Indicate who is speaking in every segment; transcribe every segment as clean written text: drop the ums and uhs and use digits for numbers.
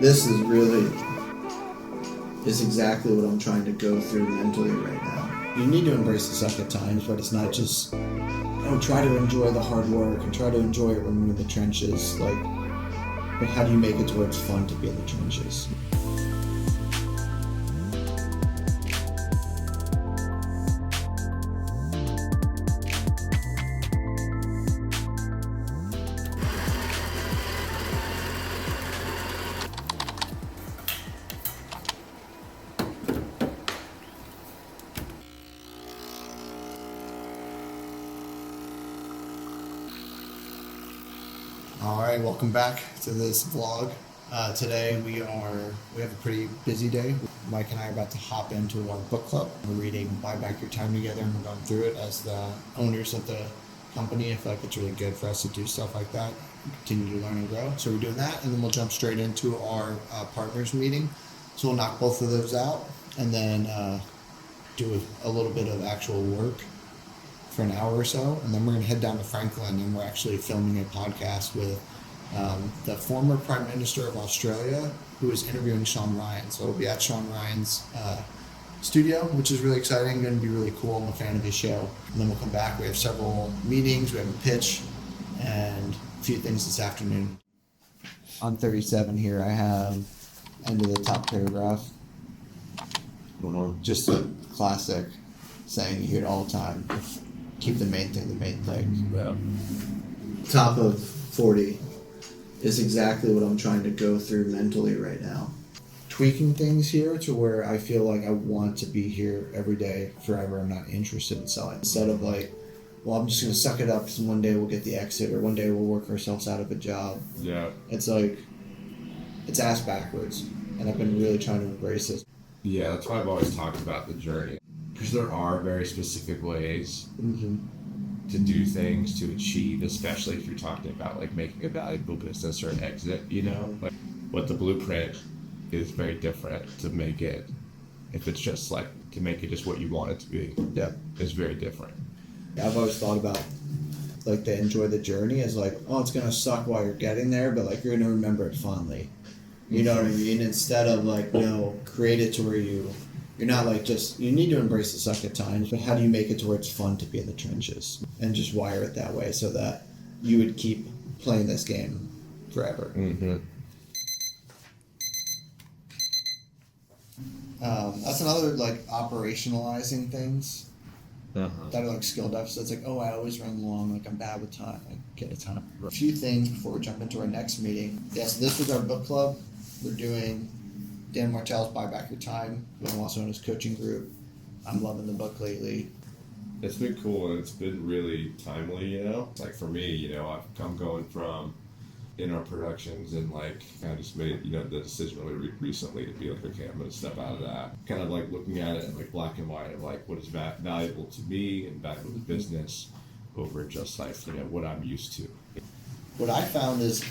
Speaker 1: This is exactly what I'm trying to go through mentally right now. You need to embrace the suck at times, but it's not just, try to enjoy the hard work and try to enjoy it when you're in the trenches. But how do you make it to where it's fun to be in the trenches? Alright, welcome back to this vlog. Today we have a pretty busy day. Mike and I are about to hop into our book club. We're reading Buy Back Your Time together, and we're going through it as the owners of the company. I feel like it's really good for us to do stuff like that, continue to learn and grow. So we're doing that, and then we'll jump straight into our partners meeting. So we'll knock both of those out, and then do a little bit of actual work for an hour or so, and then we're going to head down to Franklin, and we're actually filming a podcast with the former Prime Minister of Australia, who is interviewing Shawn Ryan. So we'll be at Shawn Ryan's studio, which is really exciting, going to be really cool. I'm a fan of his show. And then we'll come back. We have several meetings, we have a pitch, and a few things this afternoon. On 37 here, I have end of the top paragraph. Just a classic saying, you hear it all the time. Keep the main thing the main thing.
Speaker 2: Yeah.
Speaker 1: Top of 40 is exactly what I'm trying to go through mentally right now. Tweaking things here to where I feel like I want to be here every day forever. I'm not interested in selling. Instead of I'm just going to suck it up because one day we'll get the exit or one day we'll work ourselves out of a job.
Speaker 2: Yeah.
Speaker 1: It's ass backwards. And I've been really trying to embrace this.
Speaker 2: Yeah, that's why I've always talked about the journey. Because there are very specific ways to do things, to achieve, especially if you're talking about making a valuable business or an exit, But the blueprint is very different to make it, if it's just to make it just what you want it to be.
Speaker 1: Yeah.
Speaker 2: It's very different.
Speaker 1: I've always thought about the enjoy the journey as it's going to suck while you're getting there, but you're going to remember it fondly. You know what I mean? Instead of create it to where you're not you need to embrace the suck at times, but how do you make it to where it's fun to be in the trenches and just wire it that way so that you would keep playing this game forever.
Speaker 2: Mm-hmm.
Speaker 1: That's another operationalizing things that are skill deficits. I always run long, I'm bad with time. I get a ton. A few things before we jump into our next meeting. Yes, this was our book club. We're doing Dan Martell's Buy Back Your Time, who I'm also in his coaching group. I'm loving the book lately.
Speaker 2: It's been cool and it's been really timely, for me, I'm going from in our productions and I just made, the decision really recently to be okay, I'm going to step out of that. Kind of looking at it in black and white of what is valuable to me and valuable to business over just what I'm used to.
Speaker 1: What I found is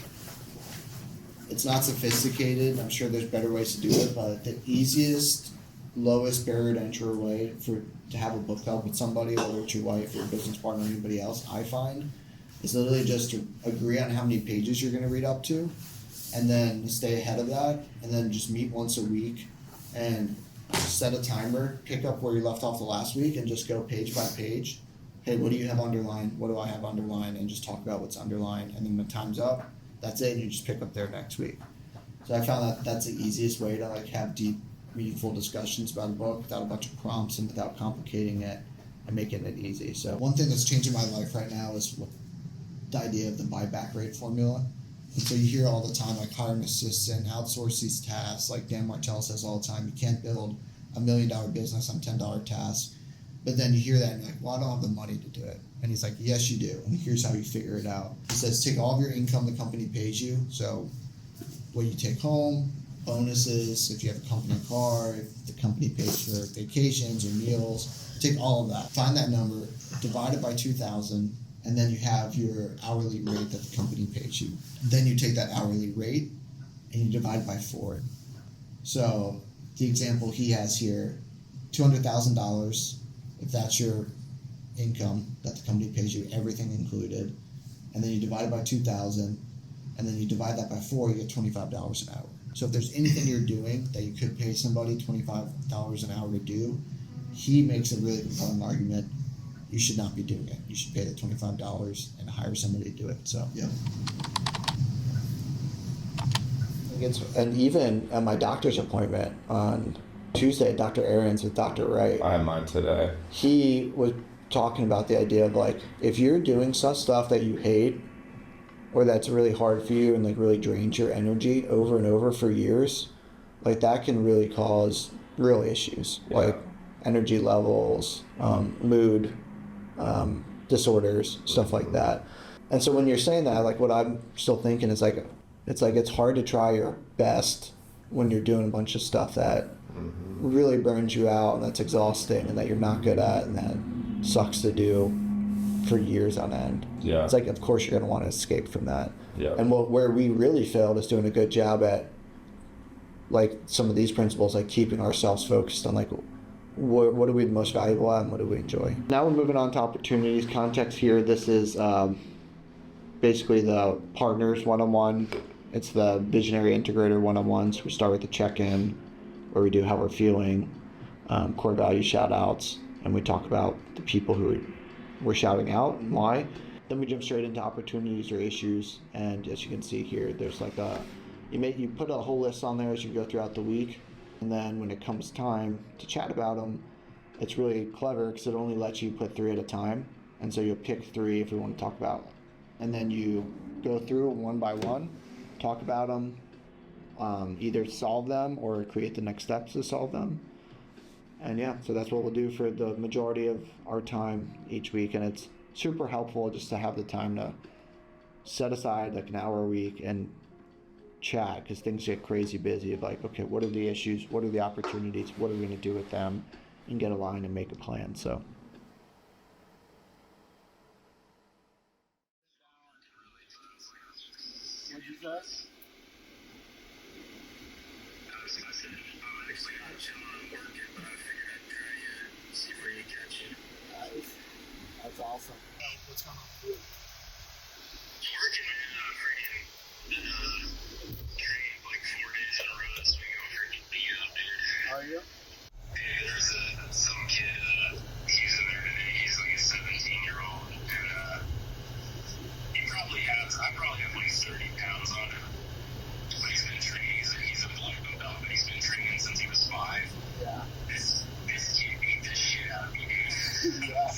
Speaker 1: it's not sophisticated. I'm sure there's better ways to do it, but the easiest, lowest barrier to entry way to have a book club with somebody, whether it's your wife, your business partner, or anybody else, I find, is literally just to agree on how many pages you're going to read up to, and then stay ahead of that, and then just meet once a week and set a timer, pick up where you left off the last week, and just go page by page. Hey, what do you have underlined? What do I have underlined? And just talk about what's underlined, and then when time's up, that's it, and you just pick up there next week. So I found that that's the easiest way to have deep, meaningful discussions about a book without a bunch of prompts and without complicating it and making it easy. So one thing that's changing my life right now is the idea of the buyback rate formula. And so you hear all the time, hire an assistant, outsource these tasks. Dan Martell says all the time, you can't build $1 million business on $10 tasks. But then you hear that and you're I don't have the money to do it. And he's yes, you do. And here's how you figure it out. He says, take all of your income the company pays you. So what you take home, bonuses, if you have a company car, if the company pays for vacations or meals, take all of that. Find that number, divide it by 2,000, and then you have your hourly rate that the company pays you. Then you take that hourly rate and you divide by 4. So the example he has here, $200,000, if that's your income that the company pays you, everything included, and then you divide it by 2,000, and then you divide that by 4, you get $25 an hour. So if there's anything you're doing that you could pay somebody $25 an hour to do, he makes a really compelling argument. You should not be doing it. You should pay the $25 and hire somebody to do it. So
Speaker 3: Yeah.
Speaker 1: and even at my doctor's appointment on Tuesday, Dr. Aaron's with Dr. Wright.
Speaker 2: I had mine today.
Speaker 1: He was talking about the idea of like, if you're doing some stuff that you hate or that's really hard for you and like really drains your energy over and over for years, like that can really cause real issues, like energy levels, mood disorders, stuff like that. And so when you're saying that, like what I'm still thinking is like it's hard to try your best when you're doing a bunch of stuff that really burns you out and that's exhausting and that you're not good at and that sucks to do for years on end.
Speaker 2: Yeah.
Speaker 1: It's like, of course you're going to want to escape from that.
Speaker 2: Yeah.
Speaker 1: And where we really failed is doing a good job at like some of these principles, like keeping ourselves focused on like what are we the most valuable at and what do we enjoy. Now we're moving on to opportunities. Context here, this is basically the partners one-on-one. It's the visionary integrator one-on-ones. We start with the check-in where we do how we're feeling, core value shout-outs, and we talk about the people who we're shouting out and why. Then we jump straight into opportunities or issues, and as you can see here, there's like you put a whole list on there as you go throughout the week, and then when it comes time to chat about them, it's really clever because it only lets you put 3 at a time, and so you'll pick 3 if we want to talk about, and then you go through one by one, talk about them, either solve them or create the next steps to solve them. And yeah, so that's what we'll do for the majority of our time each week, and it's super helpful just to have the time to set aside like an hour a week and chat, because things get crazy busy of like, okay, what are the issues, what are the opportunities, what are we going to do with them, and get aligned and make a plan. So
Speaker 3: What'd you say? That's awesome. What's going on with you?
Speaker 4: Working freaking training like 4 days in a row this week. I'm freaking beat up, dude.
Speaker 3: Are you?
Speaker 4: Yeah, there's some kid, he's in there today. He's like a 17-year-old, and I probably have like 30 pounds on him. But he's been training. He's a black belt, but he's been training since he was 5.
Speaker 3: Yeah.
Speaker 4: This kid beat the shit out of me, dude.
Speaker 3: Yeah.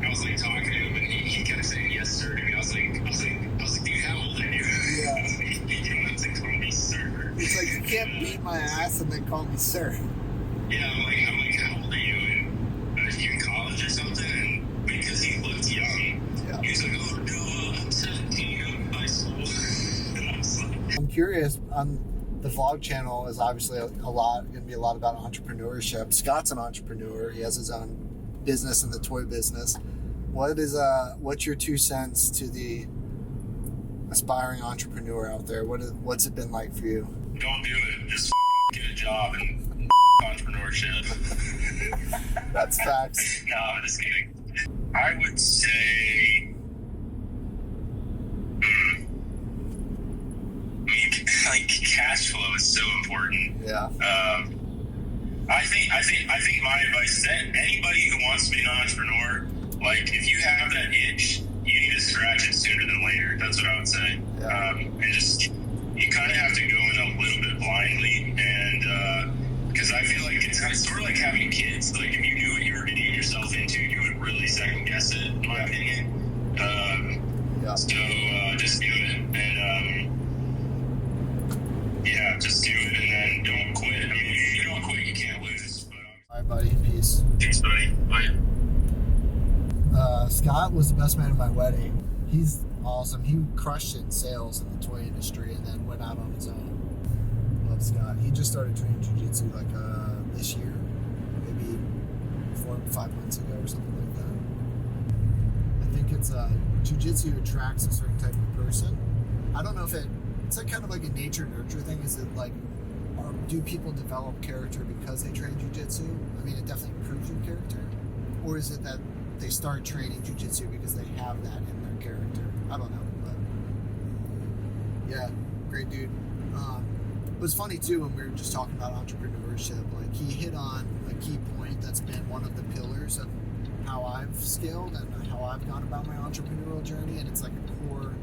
Speaker 4: I was like talking to him, and he kept saying yes, sir, to me. I was like, dude, how old are you?
Speaker 3: Yeah.
Speaker 4: I was like, you don't have to call me sir.
Speaker 3: It's like you can't beat my ass and then call me sir.
Speaker 4: Yeah, I'm like, how old are you? And are you in college or something? And because he looked young,
Speaker 3: Yeah.
Speaker 4: he was like, oh no, I'm 17, I'm in high school. And I was like,
Speaker 3: I'm curious, on the vlog channel is obviously going to be a lot about entrepreneurship. Scott's an entrepreneur. He has his own business in the toy business. What's your 2 cents to the aspiring entrepreneur out there? What's it been like for you?
Speaker 4: don't do it. Just get a job and entrepreneurship.
Speaker 3: That's facts.
Speaker 4: No, I'm just kidding. I would say, like cash flow is so important.
Speaker 3: Yeah.
Speaker 4: I think my advice is that anybody who wants to be an entrepreneur, like if you have that itch, you need to scratch it sooner than later. That's what I would say.
Speaker 3: Yeah.
Speaker 4: And just you kind of have to go in a little bit blindly, and because I feel like it's sort of like having kids. Like if you knew what you were getting yourself into, you would really second guess it, in my opinion.
Speaker 3: Yeah.
Speaker 4: So just do it, and yeah, just do it, and then don't quit. I mean, if you don't quit, you can't lose.
Speaker 3: All right, buddy. Peace.
Speaker 4: Thanks, buddy. Bye.
Speaker 3: Scott was the best man at my wedding. He's awesome. He crushed it in sales in the toy industry and then went out on his own. Love Scott. He just started training jiu-jitsu like this year, maybe 4 or 5 months ago or something like that. I think it's jiu-jitsu attracts a certain type of person. I don't know if it's like kind of like a nature nurture thing. Is it like, do people develop character because they train jiu-jitsu? I mean, it definitely improves your character. Or is it that they start training jiu-jitsu because they have that in their character? I don't know, but yeah, great dude. It was funny too when we were just talking about entrepreneurship. Like he hit on a key point that's been one of the pillars of how I've scaled and how I've gone about my entrepreneurial journey, and it's like a core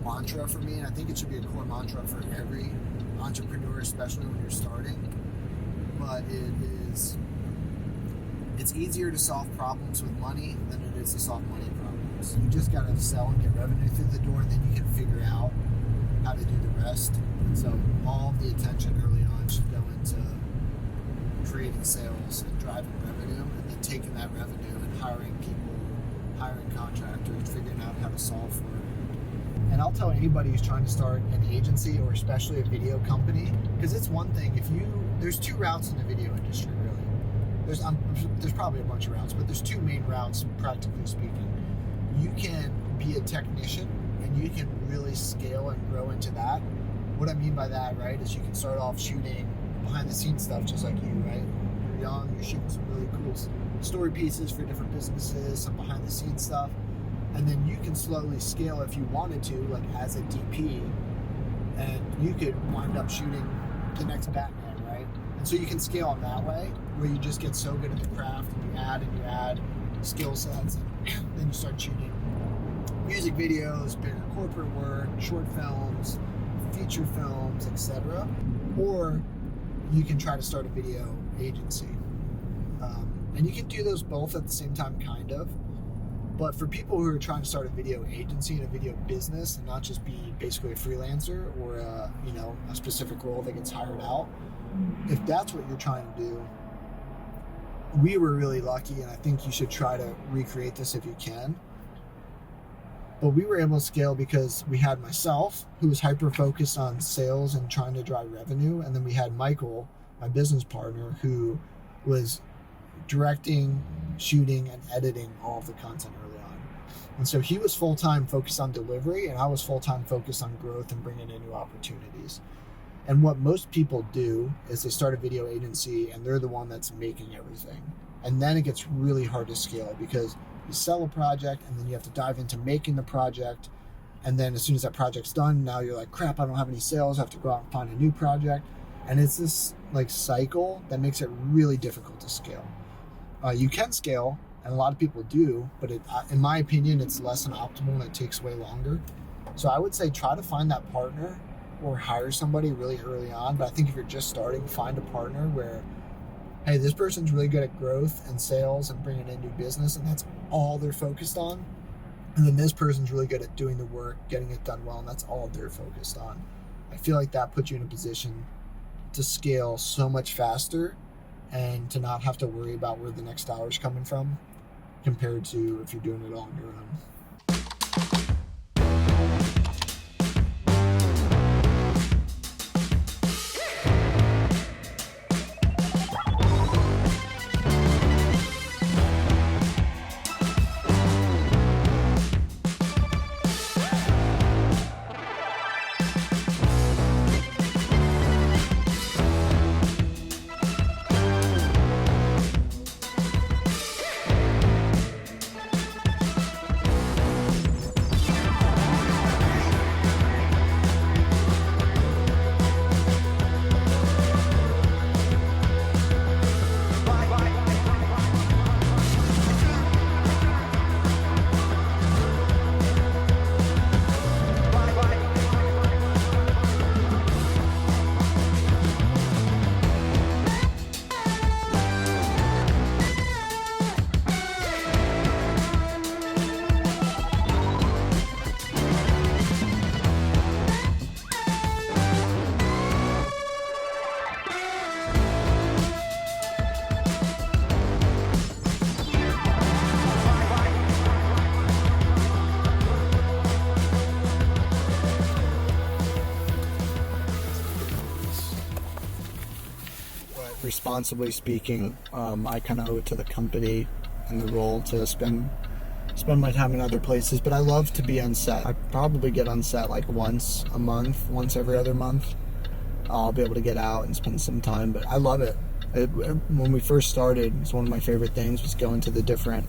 Speaker 3: mantra for me. And I think it should be a core mantra for every entrepreneur, especially when you're starting. But it's easier to solve problems with money than it is to solve money problems. You just gotta sell and get revenue through the door, and then you can figure out how to do the rest. And so all of the attention early on should go into creating sales and driving revenue, and then taking that revenue and hiring people, hiring contractors, figuring out how to solve for it. And I'll tell anybody who's trying to start an agency, or especially a video company, because it's one thing, there's two routes in the video industry, really. There's probably a bunch of routes, but there's two main routes, practically speaking. You can be a technician, and you can really scale and grow into that. What I mean by that, right, is you can start off shooting behind the scenes stuff just like you, right? You're young, you're shooting some really cool story pieces for different businesses, some behind the scenes stuff. And then you can slowly scale if you wanted to, like as a DP, and you could wind up shooting the next Batman, right? And so you can scale in that way, where you just get so good at the craft, and you add skill sets, and then you start shooting music videos, bigger corporate work, short films, feature films, etc. Or you can try to start a video agency. And you can do those both at the same time, kind of. But for people who are trying to start a video agency and a video business, and not just be basically a freelancer or a specific role that gets hired out, if that's what you're trying to do, we were really lucky, and I think you should try to recreate this if you can. But we were able to scale because we had myself, who was hyper-focused on sales and trying to drive revenue, and then we had Michael, my business partner, who was directing, shooting, and editing all of the content early on. And so he was full-time focused on delivery, and I was full-time focused on growth and bringing in new opportunities. And what most people do is they start a video agency, and they're the one that's making everything. And then it gets really hard to scale, because you sell a project, and then you have to dive into making the project. And then as soon as that project's done, now you're like, crap, I don't have any sales. I have to go out and find a new project. And it's this like cycle that makes it really difficult to scale. You can scale, and a lot of people do, but in my opinion, it's less than optimal, and it takes way longer. So I would say try to find that partner or hire somebody really early on. But I think if you're just starting, find a partner where, hey, this person's really good at growth and sales and bringing in new business, and that's all they're focused on. And then this person's really good at doing the work, getting it done well, and that's all they're focused on. I feel like that puts you in a position to scale so much faster and to not have to worry about where the next dollar's coming from, compared to if you're doing it all on your own. Responsibly speaking, I kind of owe it to the company and the role to spend my time in other places. But I love to be on set. I probably get on set like once a month, once every other month. I'll be able to get out and spend some time, but I love it. When we first started, it's one of my favorite things was going to the different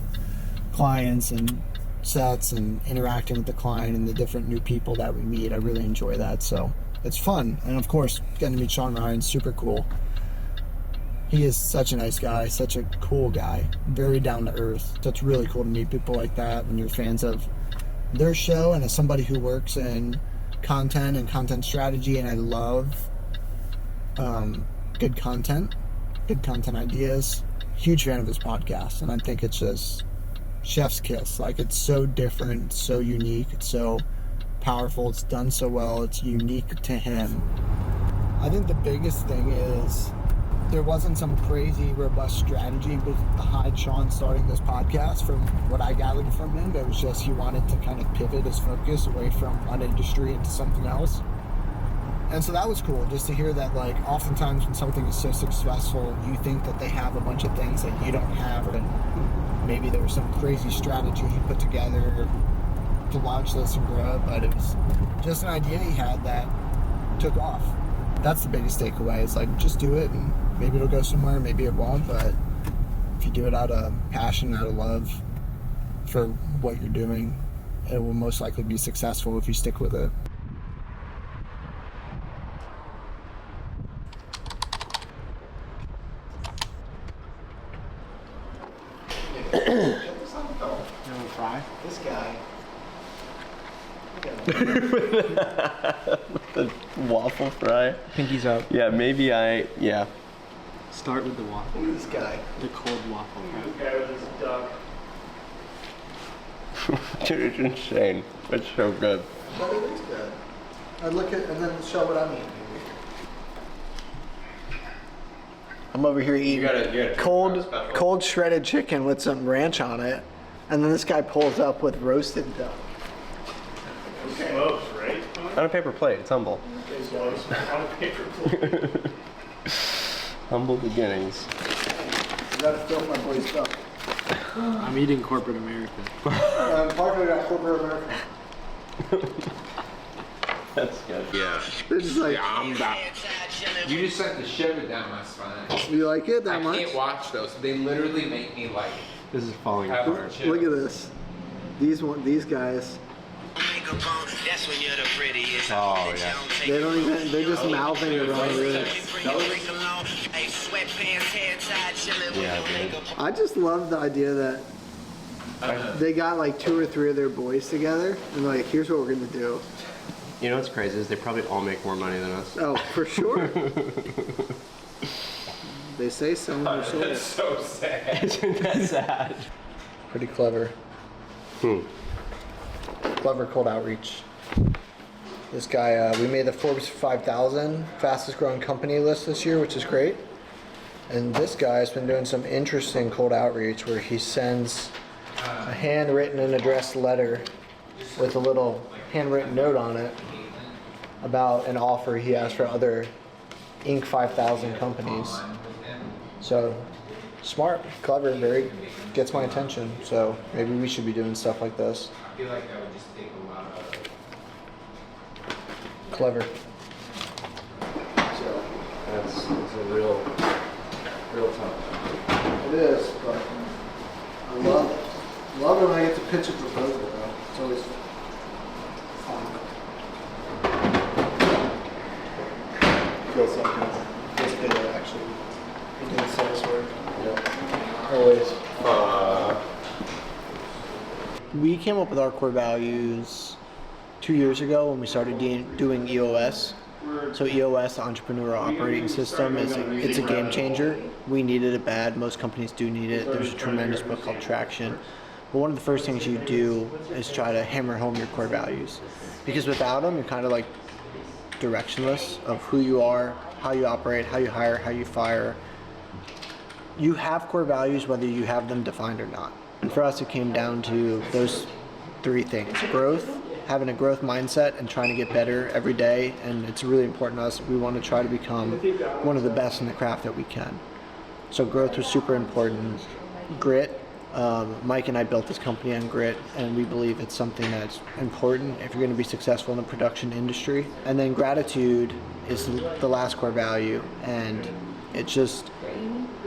Speaker 3: clients and sets and interacting with the client and the different new people that we meet. I really enjoy that. So it's fun. And of course, getting to meet Shawn Ryan, super cool. He is such a nice guy, such a cool guy, very down to earth. So it's really cool to meet people like that when you're fans of their show. And as somebody who works in content and content strategy, and I love good content ideas, huge fan of his podcast. And I think it's just chef's kiss. Like, it's so different, it's so unique, it's so powerful, it's done so well, it's unique to him. I think the biggest thing is there wasn't some crazy robust strategy behind Shawn starting this podcast from what I gathered from him. It was just he wanted to kind of pivot his focus away from one industry into something else. And so that was cool, just to hear that, like, oftentimes when something is so successful, you think that they have a bunch of things that you don't have, and maybe there was some crazy strategy he put together to launch this and grow, but it was just an idea he had that took off. That's the biggest takeaway, is like, just do it, and maybe it'll go somewhere, maybe it won't, but if you do it out of passion, out of love for what you're doing, it will most likely be successful if you stick with it. This guy.
Speaker 5: The waffle fry.
Speaker 6: Pinky's up.
Speaker 5: Yeah, maybe yeah.
Speaker 6: Start with the waffle.
Speaker 3: Look at this guy.
Speaker 6: The cold waffle.
Speaker 5: Dude, it's insane. It's so good.
Speaker 3: But it is good. I look at and then show what I'm eating. I'm over here eating cold shredded chicken with some ranch on it, and then this guy pulls up with roasted duck.
Speaker 7: Close, right?
Speaker 5: On a paper plate. It's humble.
Speaker 7: Close on a paper plate.
Speaker 5: Humble beginnings.
Speaker 3: You gotta film my boy's duck.
Speaker 6: I'm eating corporate America.
Speaker 3: Parker got corporate America.
Speaker 5: That's good.
Speaker 8: Yeah.
Speaker 3: They're just like,
Speaker 8: You just have to shove it down my spine.
Speaker 3: you like it that
Speaker 8: I
Speaker 3: much?
Speaker 8: can't watch those. They literally make me like
Speaker 6: This is falling
Speaker 8: have
Speaker 6: apart.
Speaker 8: chills.
Speaker 3: Look at this. These guys.
Speaker 5: Oh yeah.
Speaker 3: They don't even. They're just mouthing the wrong lyrics.
Speaker 5: Yeah, dude.
Speaker 3: I just love the idea that they got like 2 or 3 of their boys together and like, here's what we're gonna do.
Speaker 5: You know what's crazy is they probably all make more money than us.
Speaker 3: Oh, for sure. They say so.
Speaker 8: That's so sad.
Speaker 5: Isn't that sad?
Speaker 3: Pretty clever. Clever cold outreach. This guy, we made the Forbes 5,000 fastest growing company list this year, which is great. And this guy's been doing some interesting cold outreach where he sends a handwritten and addressed letter with a little handwritten note on it about an offer he has for other Inc. 5,000 companies. So smart, clever, very gets my attention. So maybe we should be doing stuff like this.
Speaker 8: I feel like that would just take a lot of.
Speaker 3: Clever.
Speaker 5: So it's a real tough.
Speaker 3: It is, but I love it. Love it when I get to pitch a proposal, though. It's always fun. Feels like it. Feels good to actually be doing sales work.
Speaker 5: Yeah.
Speaker 3: Always. We came up with our core values 2 years ago when we started doing EOS. So EOS, the Entrepreneurial Operating System, it's a game changer. We needed it bad. Most companies do need it. There's a tremendous book called Traction. But one of the first things you do is try to hammer home your core values. Because without them, you're kind of like directionless of who you are, how you operate, how you hire, how you fire. You have core values whether you have them defined or not. And for us, it came down to those 3 things. Growth, having a growth mindset and trying to get better every day, and it's really important to us. We want to try to become one of the best in the craft that we can. So growth was super important. Grit, Mike and I built this company on grit, and we believe it's something that's important if you're going to be successful in the production industry. And then gratitude is the last core value, and it's just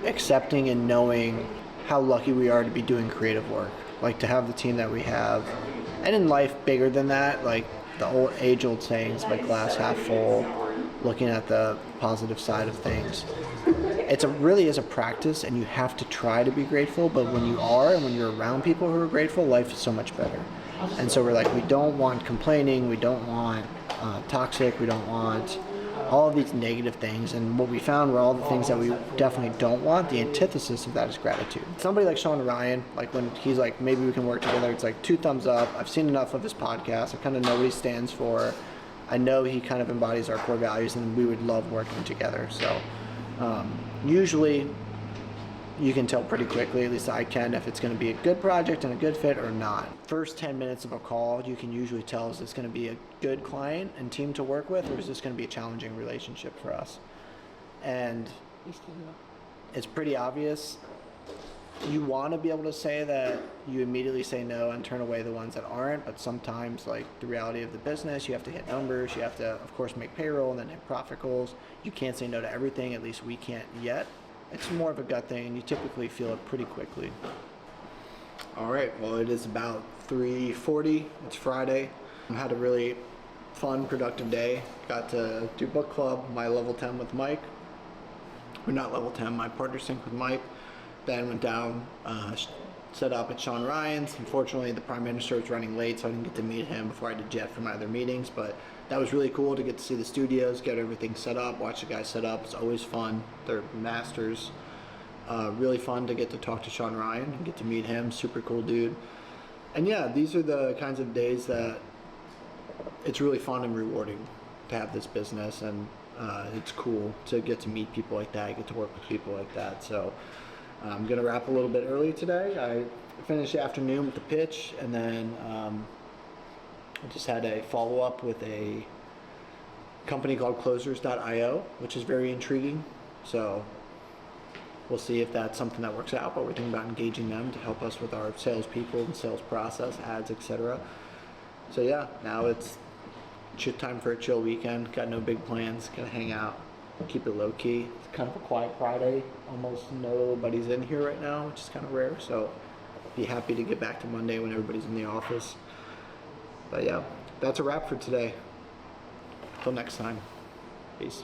Speaker 3: accepting and knowing how lucky we are to be doing creative work, like to have the team that we have. And in life, bigger than that, like the age-old sayings like glass half full, looking at the positive side of things. Really is a practice, and you have to try to be grateful, but when you are and when you're around people who are grateful, life is so much better. And so we're like, we don't want complaining, we don't want toxic, we don't want all of these negative things. And what we found were all the things that we definitely don't want. The antithesis of that is gratitude. Somebody like Shawn Ryan, like when he's like, maybe we can work together, it's like 2 thumbs up. I've seen enough of his podcast. I kind of know what he stands for. I know he kind of embodies our core values, and we would love working together. So usually you can tell pretty quickly, at least I can, if it's going to be a good project and a good fit or not. First 10 minutes of a call, you can usually tell, is this going to be a good client and team to work with, or is this going to be a challenging relationship for us? And it's pretty obvious. You want to be able to say that you immediately say no and turn away the ones that aren't, but sometimes, like the reality of the business, you have to hit numbers, you have to, of course, make payroll and then hit profit goals. You can't say no to everything, at least we can't yet. It's more of a gut thing, and you typically feel it pretty quickly. All right, well, it is about 3:40. It's Friday. I had a really fun, productive day. Got to do book club, my level 10 with Mike. Or not level 10, my partner sync with Mike. Then went down, set up at Shawn Ryan's. Unfortunately, the Prime Minister was running late, so I didn't get to meet him before I had to jet for my other meetings. But that was really cool to get to see the studios, get everything set up, watch the guys set up. It's always fun. They're masters. Really fun to get to talk to Shawn Ryan and get to meet him. Super cool dude. And yeah, these are the kinds of days that it's really fun and rewarding to have this business, and it's cool to get to meet people like that, get to work with people like that. So I'm gonna wrap a little bit early today. I finished the afternoon with the pitch, and then I just had a follow-up with a company called Closers.io, which is very intriguing. So we'll see if that's something that works out, but we're thinking about engaging them to help us with our salespeople and sales process, ads, etc. So yeah, now it's time for a chill weekend. Got no big plans, gonna hang out, keep it low key. It's kind of a quiet Friday. Almost nobody's in here right now, which is kind of rare. So be happy to get back to Monday when everybody's in the office. But yeah, that's a wrap for today. Till next time. Peace.